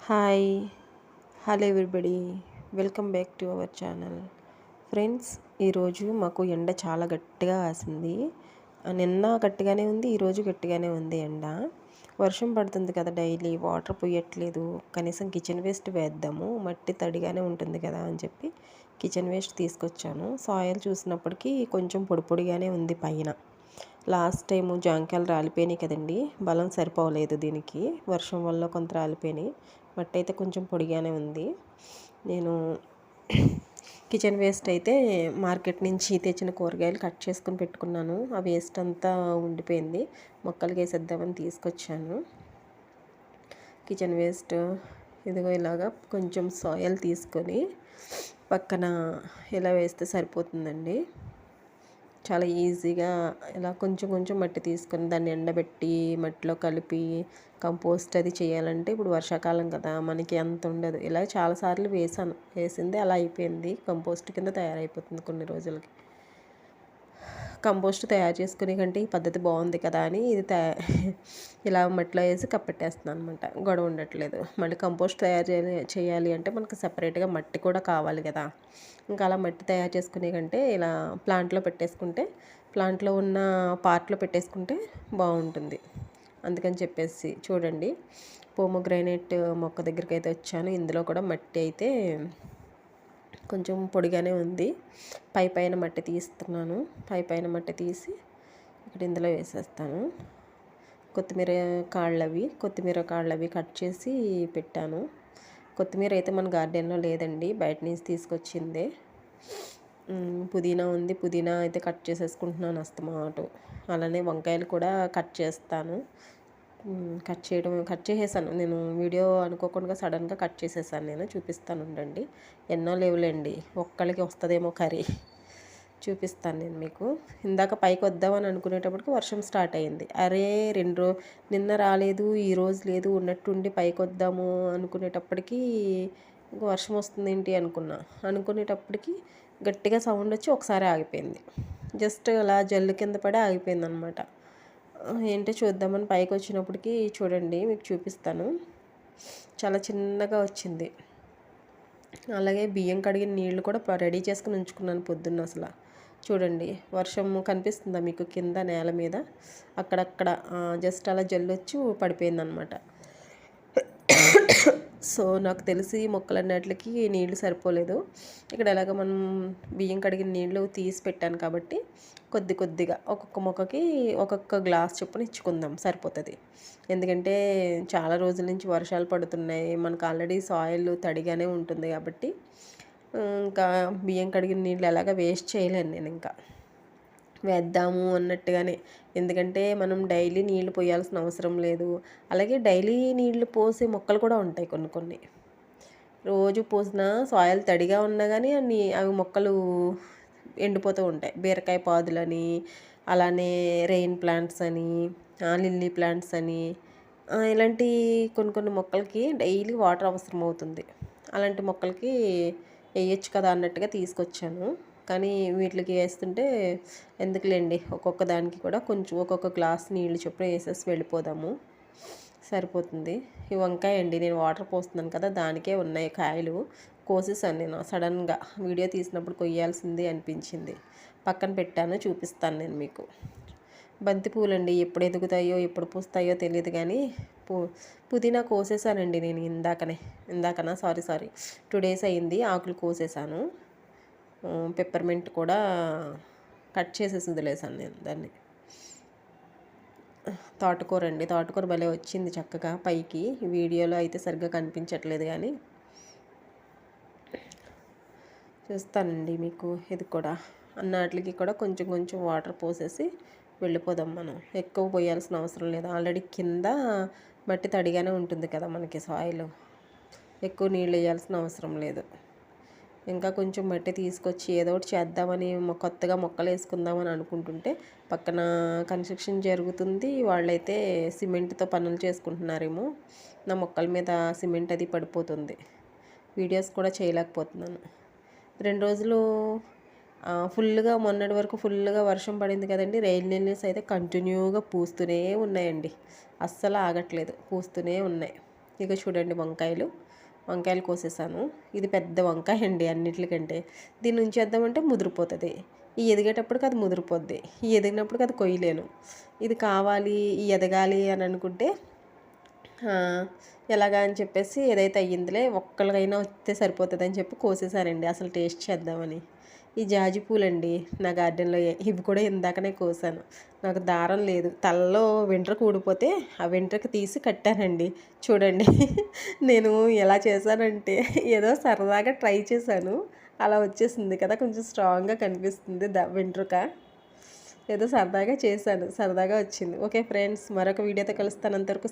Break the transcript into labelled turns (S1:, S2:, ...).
S1: Hi hello everybody, welcome back to our channel. Friends, ఈరోజు మాకు ఎండ చాలా గట్టిగా కాసింది. నిన్న గట్టిగానే ఉంది, ఈరోజు గట్టిగానే ఉంది ఎండ. వర్షం పడుతుంది కదా, డైలీ వాటర్ పోయట్లేదు. కనీసం కిచెన్ వేస్ట్ వేద్దాము, మట్టి తడిగానే ఉంటుంది కదా అని చెప్పి కిచెన్ వేస్ట్ తీసుకొచ్చాను. సాయిల్ చూసినప్పటికీ కొంచెం పొడి పొడిగానే ఉంది పైన. లాస్ట్ టైము జాంకాయలు రాలిపోయినాయి కదండి, బలం సరిపోలేదు దీనికి, వర్షం వల్ల కొంత రాలిపోయినాయి. మట్టి అయితే కొంచెం పొడిగానే ఉంది. నేను కిచెన్ వేస్ట్ అయితే మార్కెట్ నుంచి తెచ్చిన కూరగాయలు కట్ చేసుకుని పెట్టుకున్నాను. ఆ వేస్ట్ అంతా ఉండిపోయింది, మొక్కలకి వేసేద్దామని తీసుకొచ్చాను. కిచెన్ వేస్ట్ ఇదిగో ఇలాగా కొంచెం సాయిల్ తీసుకొని పక్కన ఇలా వేస్తే సరిపోతుందండి. చాలా ఈజీగా ఇలా కొంచెం కొంచెం మట్టి తీసుకొని దాన్ని ఎండబెట్టి మట్టిలో కలిపి కంపోస్ట్ అది చేయాలంటే, ఇప్పుడు వర్షాకాలం కదా మనకి అంత ఉండదు. ఇలా చాలాసార్లు వేసింది అలా అయిపోయింది, కంపోస్ట్ కింద తయారైపోతుంది కొన్ని రోజులకి. కంపోస్ట్ తయారు చేసుకునే కంటే ఈ పద్ధతి బాగుంది కదా అని ఇది ఇలా మట్టిలో వేసి కప్పెట్టేస్తున్నాను అనమాట. గొడవ ఉండట్లేదు. మళ్ళీ కంపోస్ట్ తయారు చేయాలి అంటే మనకు సపరేట్గా మట్టి కూడా కావాలి కదా. ఇంకా అలా మట్టి తయారు చేసుకునే కంటే ఇలా ప్లాంట్లో పెట్టేసుకుంటే, ప్లాంట్లో ఉన్న పార్ట్లో పెట్టేసుకుంటే బాగుంటుంది. అందుకని చెప్పేసి చూడండి, పోమోగ్రానైట్ మొక్క దగ్గరికి అయితే వచ్చాను. ఇందులో కూడా మట్టి అయితే కొంచెం పొడిగానే ఉంది. పైన మట్టి తీస్తున్నాను. పైన మట్టి తీసి ఇక్కడ ఇందులో వేసేస్తాను. కొత్తిమీర కాళ్ళవి కట్ చేసి పెట్టాను. కొత్తిమీర అయితే మన గార్డెన్లో లేదండి, బయట నుంచి తీసుకొచ్చిందే. పుదీనా ఉంది, పుదీనా అయితే కట్ చేసేసుకుంటున్నాను అస్తమాటు. అలానే వంకాయలు కూడా కట్ చేస్తాను. కట్ చేసేసాను నేను. వీడియో అనుకోకుండా సడన్గా కట్ చేసేసాను. నేను చూపిస్తాను ఉండండి. ఎన్నో లేవులేండి, ఒక్కళ్ళకి వస్తుందేమో కర్రీ. చూపిస్తాను నేను మీకు. ఇందాక పైకి వద్దామని అనుకునేటప్పటికి వర్షం స్టార్ట్ అయ్యింది. అరే నిన్న రాలేదు, ఈరోజు లేదు, ఉన్నట్టుండి పైకి వద్దాము అనుకునేటప్పటికి ఇంక వర్షం వస్తుంది ఏంటి అనుకునేటప్పటికి గట్టిగా సౌండ్ వచ్చి ఒకసారి ఆగిపోయింది. జస్ట్ అలా జల్లు కింద పడి ఆగిపోయింది అనమాట. ఏంటో చూద్దామని పైకి వచ్చినప్పటికి చూడండి, మీకు చూపిస్తాను. చాలా చిన్నగా వచ్చింది. అలాగే బియ్యం కడిగిన నీళ్లు కూడా రెడీ చేసుకుని ఉంచుకున్నాను పొద్దున్న. అసలు చూడండి, వర్షం కనిపిస్తుందా మీకు కింద నేల మీద? అక్కడక్కడ జస్ట్ అలా జల్లొచ్చి పడిపోయిందనమాట. సో నాకు తెలిసి మొక్కలన్నిటికి నీళ్లు సరిపోలేదు. ఇక్కడ ఎలాగ మనం బియ్యం కడిగిన నీళ్లు తీసి పెట్టాను కాబట్టి కొద్దిగా ఒక్కొక్క మొక్కకి ఒక్కొక్క గ్లాస్ చొప్పున ఇచ్చుకుందాం, సరిపోతుంది. ఎందుకంటే చాలా రోజుల నుంచి వర్షాలు పడుతున్నాయి, మనకు ఆల్రెడీ సాయిల్ తడిగానే ఉంటుంది కాబట్టి ఇంకా బియ్యం కడిగిన నీళ్ళు ఎలాగ వేస్ట్ చేయలేను నేను. ఇంకా వేద్దాము అన్నట్టుగానే, ఎందుకంటే మనం డైలీ నీళ్లు పోయాల్సిన అవసరం లేదు. అలాగే డైలీ నీళ్లు పోసే మొక్కలు కూడా ఉంటాయి కొన్ని. రోజు పోసిన సాయిల్ తడిగా ఉన్నా కానీ అవి మొక్కలు ఎండిపోతూ ఉంటాయి. బీరకాయ పాదులని, అలానే రెయిన్ ప్లాంట్స్ అని, లిల్లీ ప్లాంట్స్ అని, ఇలాంటి కొన్ని మొక్కలకి డైలీ వాటర్ అవసరం అవుతుంది. అలాంటి మొక్కలకి వేయచ్చు కదా అన్నట్టుగా తీసుకొచ్చాను. కానీ వీటికి వేస్తుంటే ఎందుకులేండి, ఒక్కొక్క దానికి కూడా కొంచెం ఒక్కొక్క గ్లాస్ నీళ్ళు చొప్పున వేసేసి వెళ్ళిపోదాము, సరిపోతుంది. ఈ వంకాయ అండి, నేను వాటర్ పోస్తున్నాను కదా, దానికే ఉన్నాయి కాయలు. కోసేసాను నేను సడన్గా, వీడియో తీసినప్పుడు కొయ్యాల్సింది అనిపించింది. పక్కన పెట్టాను, చూపిస్తాను నేను మీకు. బంతి పూలండి, ఎప్పుడు ఎదుగుతాయో ఎప్పుడు పూస్తాయో తెలియదు కానీ పుదీనా కోసేసానండి నేను ఇందాకనా సారీ 2 days అయింది. ఆకులు కోసేసాను. పెప్పర్మెంట్ కూడా కట్ చేసేసి వదిలేసాను నేను దాన్ని. తోటకూర భలే వచ్చింది చక్కగా పైకి. వీడియోలో అయితే సరిగ్గా కనిపించట్లేదు కానీ చూస్తానండి మీకు. ఇది కూడా అన్నిటికి కూడా కొంచెం వాటర్ పోసేసి వెళ్ళిపోదాం మనం. ఎక్కువ పోయాల్సిన అవసరం లేదు, ఆల్రెడీ కింద మట్టి తడిగానే ఉంటుంది కదా మనకి సాయిల్. ఎక్కువ నీళ్ళు వేయాల్సిన అవసరం లేదు. ఇంకా కొంచెం మట్టి తీసుకొచ్చి ఏదో ఒకటి చేద్దామని, కొత్తగా మొక్కలు వేసుకుందామని అనుకుంటుంటే పక్కన కన్స్ట్రక్షన్ జరుగుతుంది. వాళ్ళైతే సిమెంట్తో పనులు చేసుకుంటున్నారేమో, నా మొక్కల మీద సిమెంట్ అది పడిపోతుంది. వీడియోస్ కూడా చేయలేకపోతున్నాను. 2 రోజులు ఫుల్గా, మొన్నటి వరకు ఫుల్గా వర్షం పడింది కదండి. రెయిన్ అయితే కంటిన్యూగా పూస్తూనే ఉన్నాయండి, అస్సలు ఆగట్లేదు, పూస్తూనే ఉన్నాయి. ఇక చూడండి వంకాయలు కోసేసాను. ఇది పెద్ద వంకాయ అండి అన్నిటికంటే. దీన్ని ఉంచేద్దామంటే ముదిరిపోతుంది. ఈ ఎదిగేటప్పటికి అది ముదిరిపోద్ది. ఈ ఎదిగినప్పటికి అది కొయ్యలేను. ఇది కావాలి, ఈ ఎదగాలి అని అనుకుంటే ఎలాగా అని చెప్పేసి ఏదైతే అయ్యిందిలే ఒక్కళ్ళకైనా వస్తే సరిపోతుంది అని చెప్పి కోసేసానండి అసలు టేస్ట్ చేద్దామని. ఈ జాజి పూలండి నా గార్డెన్లో ఇవి కూడా ఇందాకనే కోసాను. నాకు దారం లేదు, తలలో వెంట్రుక ఊడిపోతే ఆ వెంట్రుక తీసి కట్టానండి. చూడండి నేను ఎలా చేశానంటే ఏదో సరదాగా ట్రై చేశాను, అలా వచ్చేసింది కదా, కొంచెం స్ట్రాంగ్గా కనిపిస్తుంది వెంట్రుక. ఏదో సరదాగా చేశాను, సరదాగా వచ్చింది. ఓకే ఫ్రెండ్స్, మరొక వీడియోతో కలుస్తాను. అంతవరకు